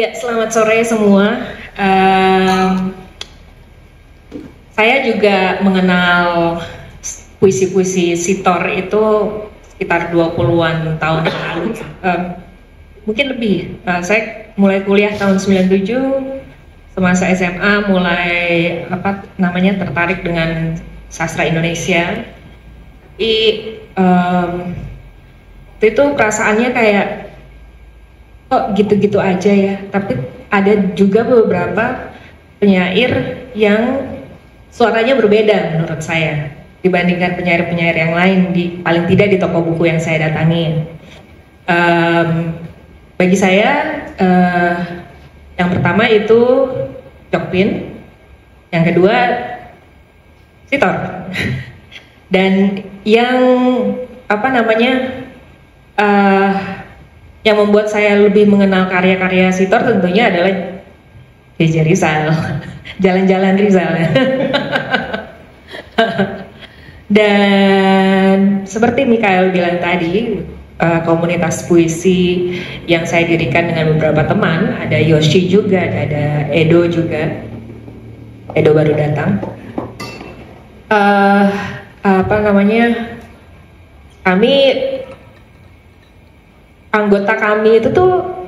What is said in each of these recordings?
Ya, selamat sore semua. Saya juga mengenal puisi-puisi Sitor itu sekitar 20-an tahun yang lalu. Mungkin lebih. Saya mulai kuliah tahun 97, semasa SMA mulai tertarik dengan sastra Indonesia. Tapi itu perasaannya kayak kok gitu-gitu aja ya, tapi ada juga beberapa penyair yang suaranya berbeda menurut saya dibandingkan penyair-penyair yang lain, paling tidak di toko buku yang saya datangi. Bagi saya yang pertama itu Jokpin, yang kedua Sitor, dan yang yang membuat saya lebih mengenal karya-karya Sitor tentunya adalah J.J. Rizal, Jalan-Jalan Rizal. Dan seperti Mikael bilang tadi, komunitas puisi yang saya dirikan dengan beberapa teman, ada Yoshi juga, ada Edo juga, Edo baru datang. Anggota kami itu tuh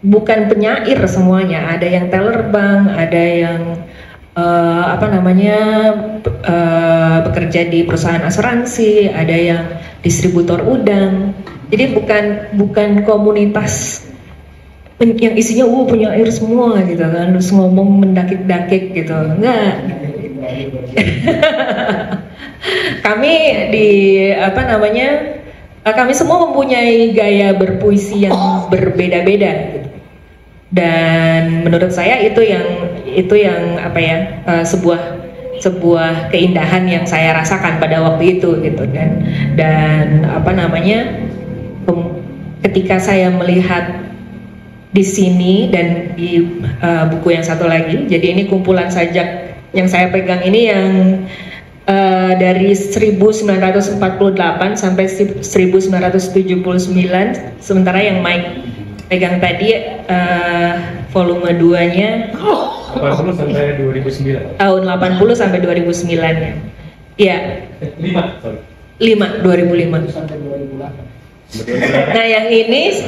bukan penyair semuanya, ada yang teller bank, ada yang bekerja di perusahaan asuransi, ada yang distributor udang. Jadi bukan komunitas yang isinya penyair semua gitu kan, terus ngomong mendakik-dakik gitu, enggak. Kami kami semua mempunyai gaya berpuisi yang berbeda-beda gitu. Dan menurut saya itu yang sebuah keindahan yang saya rasakan pada waktu itu gitu kan. Dan ketika saya melihat di sini dan di buku yang satu lagi, jadi ini kumpulan sajak yang saya pegang ini yang dari 1948 sampai 1979, sementara yang Mike pegang tadi volume 2-nya 80 sampai 2009. Tahun 80 sampai 2009 ya. Iya. 2005 sampai 2008. Nah, yang ini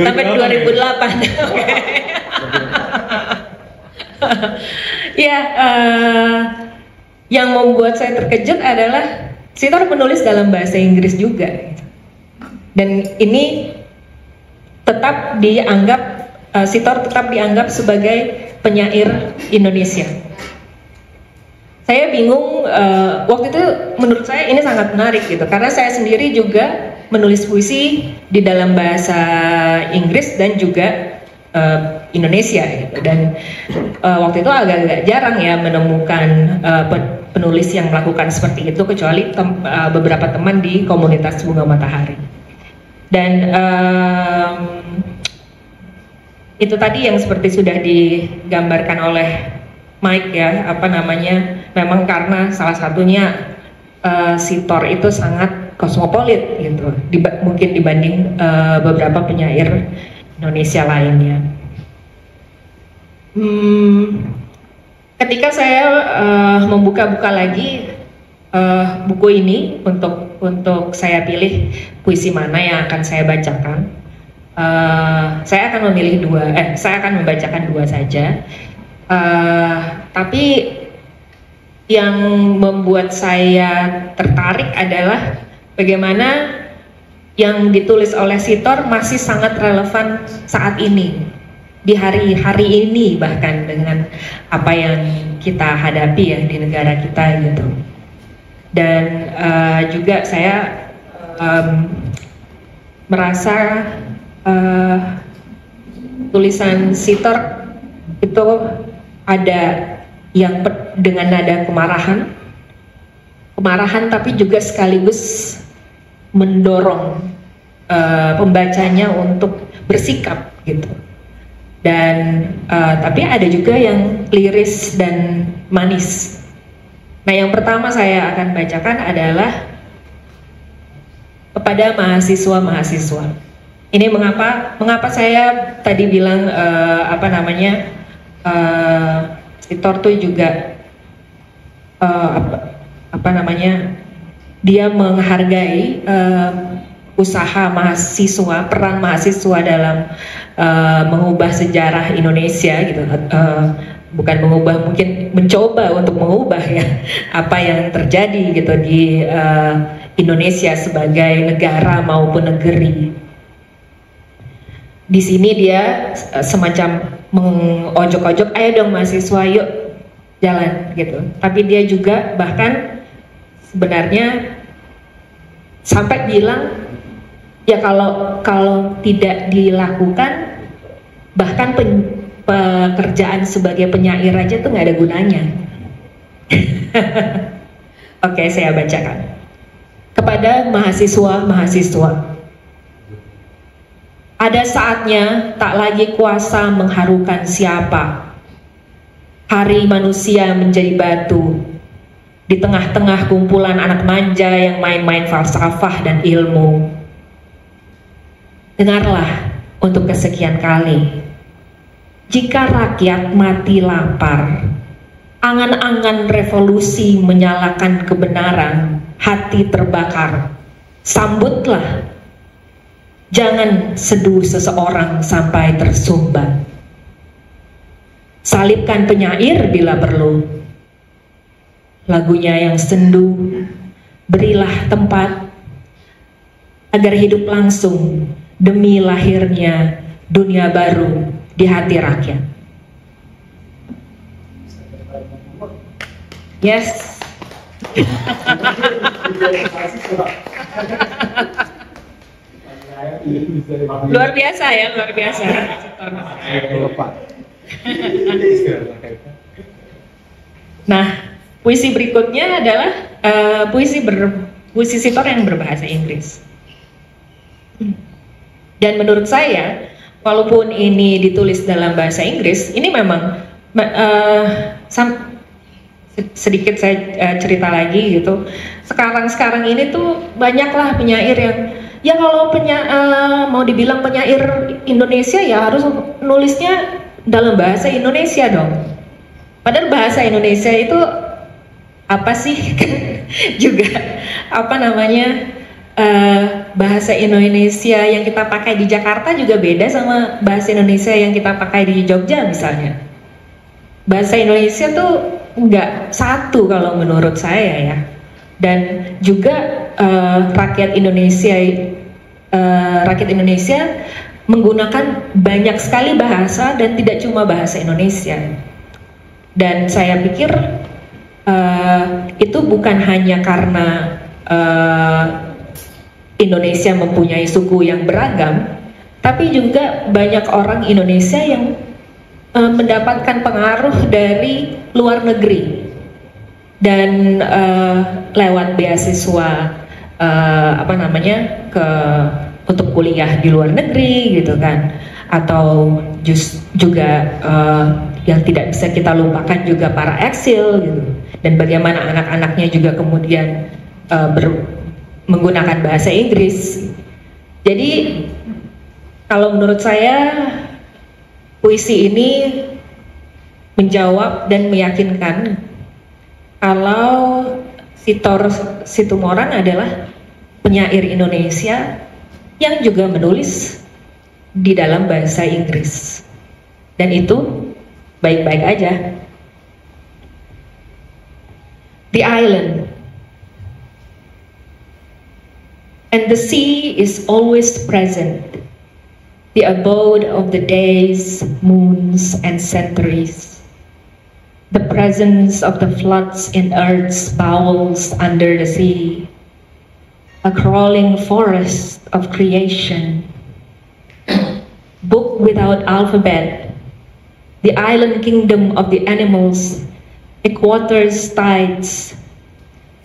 sampai 2008. Ya, yang membuat saya terkejut adalah Sitor menulis dalam bahasa Inggris juga, dan ini Sitor tetap dianggap sebagai penyair Indonesia. Saya bingung, waktu itu menurut saya ini sangat menarik gitu, karena saya sendiri juga menulis puisi di dalam bahasa Inggris dan juga Indonesia gitu. Dan waktu itu agak-agak jarang ya menemukan penulis yang melakukan seperti itu, kecuali beberapa teman di komunitas Bunga Matahari. Dan itu tadi yang seperti sudah digambarkan oleh Mike ya, memang karena salah satunya Sitor itu sangat kosmopolit gitu, mungkin dibanding beberapa penyair Indonesia lainnya. Ketika saya membuka-buka lagi buku ini untuk saya pilih puisi mana yang akan saya bacakan, saya akan membacakan dua saja. Tapi yang membuat saya tertarik adalah bagaimana yang ditulis oleh Sitor masih sangat relevan saat ini, di hari-hari ini, bahkan dengan apa yang kita hadapi ya di negara kita gitu. Dan juga saya merasa tulisan Sitor itu ada yang dengan nada kemarahan tapi juga sekaligus mendorong pembacanya untuk bersikap gitu. Dan tapi ada juga yang liris dan manis. Nah, yang pertama saya akan bacakan adalah kepada mahasiswa-mahasiswa. Ini mengapa saya tadi bilang Sitor tuh juga dia menghargai usaha mahasiswa, peran mahasiswa dalam mengubah sejarah Indonesia gitu, bukan mengubah, mungkin mencoba untuk mengubah ya apa yang terjadi gitu di Indonesia sebagai negara maupun negeri. Di sini dia semacam mengojok-ojok, ayo dong mahasiswa, yuk jalan gitu. Tapi dia juga bahkan sebenarnya sampai bilang ya kalau tidak dilakukan, bahkan pekerjaan sebagai penyair aja tuh nggak ada gunanya. Oke, saya bacakan kepada mahasiswa. Ada saatnya tak lagi kuasa mengharukan siapa. Hari manusia menjadi batu di tengah-tengah kumpulan anak manja yang main-main falsafah dan ilmu. Dengarlah untuk kesekian kali. Jika rakyat mati lapar, angan-angan revolusi menyalakan kebenaran, hati terbakar. Sambutlah. Jangan seduh seseorang sampai tersumbat. Salibkan penyair bila perlu. Lagunya yang sendu, berilah tempat agar hidup langsung demi lahirnya dunia baru di hati rakyat. Yes. Luar biasa ya, luar biasa. Nah, puisi berikutnya adalah puisi Sitor yang berbahasa Inggris. Dan menurut saya, walaupun ini ditulis dalam bahasa Inggris, ini memang sedikit saya cerita lagi gitu. Sekarang ini tuh banyaklah penyair yang ya kalau mau dibilang penyair Indonesia ya harus nulisnya dalam bahasa Indonesia dong. Padahal bahasa Indonesia itu apa sih? Juga bahasa Indonesia yang kita pakai di Jakarta juga beda sama bahasa Indonesia yang kita pakai di Jogja misalnya. Bahasa Indonesia tuh nggak satu kalau menurut saya ya. Dan juga rakyat Indonesia menggunakan banyak sekali bahasa dan tidak cuma bahasa Indonesia. Dan saya pikir itu bukan hanya karena Indonesia mempunyai suku yang beragam, tapi juga banyak orang Indonesia yang mendapatkan pengaruh dari luar negeri dan lewat beasiswa untuk kuliah di luar negeri gitu kan, atau juga yang tidak bisa kita lupakan juga para eksil gitu, dan bagaimana anak-anaknya juga kemudian menggunakan bahasa Inggris. Jadi kalau menurut saya puisi ini menjawab dan meyakinkan kalau Sitor Situmorang adalah penyair Indonesia yang juga menulis di dalam bahasa Inggris, dan itu baik-baik aja. The island and the sea is always present, the abode of the days, moons, and centuries. The presence of the floods in earth's bowels under the sea, a crawling forest of creation, book without alphabet, the island kingdom of the animals, equator's tides,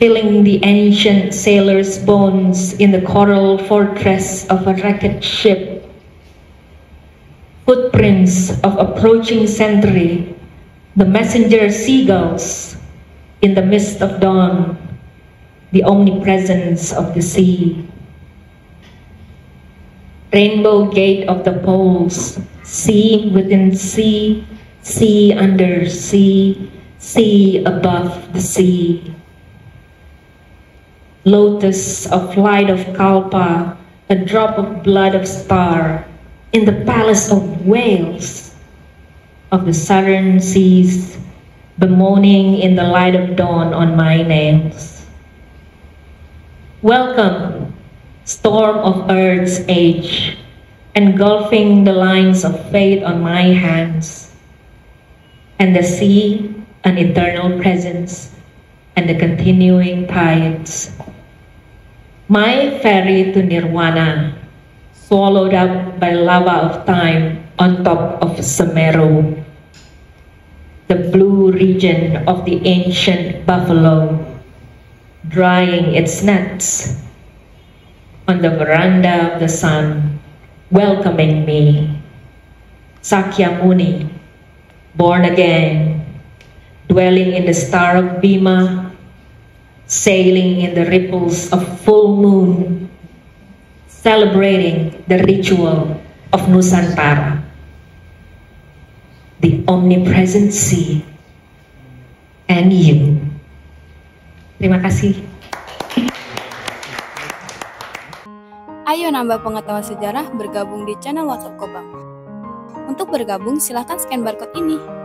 filling the ancient sailor's bones in the coral fortress of a wrecked ship, footprints of approaching century, the messenger seagulls in the mist of dawn, the omnipresence of the sea. rainbow gate of the poles, sea within sea, sea under sea, sea above the sea. Lotus of light of Kalpa, a drop of blood of star, in the palace of Wales, of the southern seas, bemoaning in the light of dawn on my nails. Welcome, storm of earth's age, engulfing the lines of fate on my hands, and the sea, an eternal presence, and the continuing tides. My ferry to Nirvana, swallowed up by lava of time on top of Semeru, the blue region of the ancient buffalo, drying its nuts on the veranda of the sun, welcoming me. Sakyamuni, born again, dwelling in the star of Bhima, sailing in the ripples of full moon, celebrating the ritual of Nusantara, the omnipresent sea, and you. Terima kasih. Ayo nambah pengetahuan sejarah bergabung di channel WhatsApp Kobam. Untuk bergabung silahkan scan barcode ini.